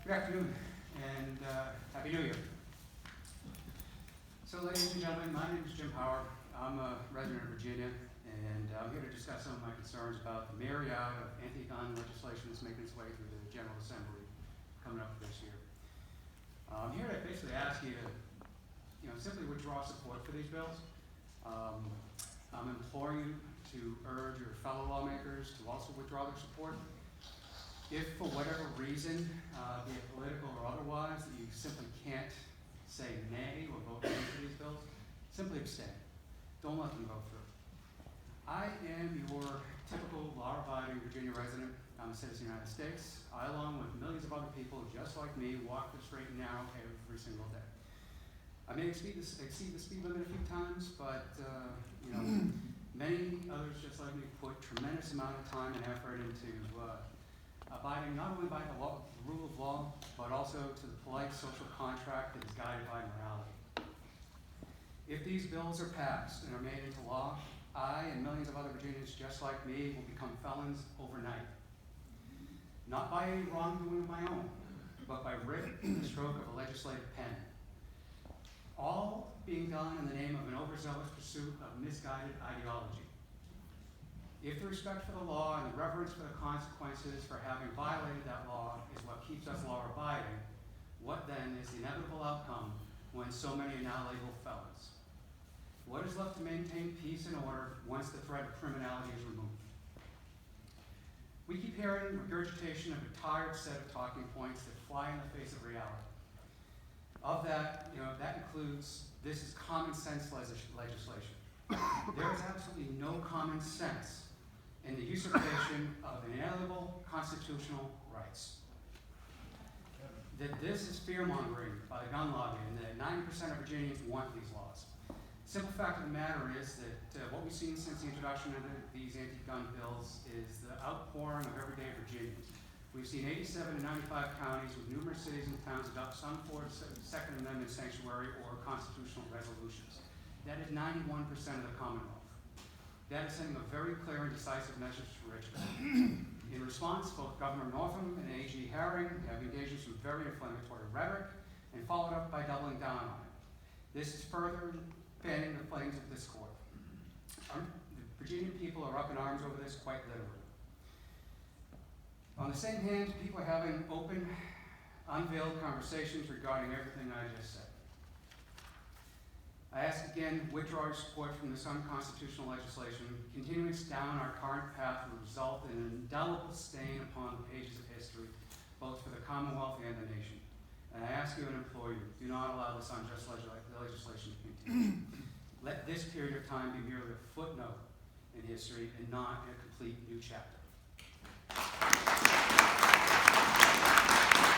Good afternoon, and Happy New Year. So, ladies and gentlemen, my name is Jim Howard. I'm a resident of Virginia, and I'm here to discuss some of my concerns about the myriad of anti-gun legislation that's making its way through the General Assembly coming up this year. I'm here to basically ask you to, simply withdraw support for these bills. I'm imploring you to urge your fellow lawmakers to also withdraw their support. If for whatever reason, be it political or otherwise, that you simply can't say nay or vote nay for these bills, simply abstain. Don't let them go through. I am your typical law-abiding Virginia resident. I'm a citizen of the United States. I, along with millions of other people just like me, walk the straight and narrow every single day. I may exceed the speed limit a few times, but many others just like me put tremendous amount of time and effort into abiding not only by the rule of law, but also to the polite social contract that is guided by morality. If these bills are passed and are made into law, I and millions of other Virginians just like me will become felons overnight. Not by any wrongdoing of my own, but by writ and the stroke of a legislative pen. All being done in the name of an overzealous pursuit of misguided ideology. If the respect for the law and the reverence for the consequences for having violated that law is what keeps us law-abiding, what then is the inevitable outcome when so many are now labeled felons? What is left to maintain peace and order once the threat of criminality is removed? We keep hearing regurgitation of a tired set of talking points that fly in the face of reality. Of that, that includes this is common sense legislation. There is absolutely no common sense in the usurpation of inalienable constitutional rights. That this is fear-mongering by the gun lobby and that 90% of Virginians want these laws. Simple fact of the matter is that what we've seen since the introduction of these anti-gun bills is the outpouring of everyday Virginians. We've seen 87 to 95 counties with numerous cities and towns adopt some form of Second Amendment sanctuary or constitutional resolutions. That is 91% of the Commonwealth. That is sending a very clear and decisive message to Richmond. In response, both Governor Northam and AG Herring have engaged in some very inflammatory rhetoric and followed up by doubling down on it. This is further fanning the flames of discord. The Virginian people are up in arms over this quite literally. On the same hand, people are having open, unveiled conversations regarding everything I just said. I ask again, withdraw your support from this unconstitutional legislation. Continuing down our current path will result in an indelible stain upon the pages of history, both for the Commonwealth and the nation. And I ask you and implore you, do not allow this unjust legislation to continue. Let this period of time be merely a footnote in history and not a complete new chapter.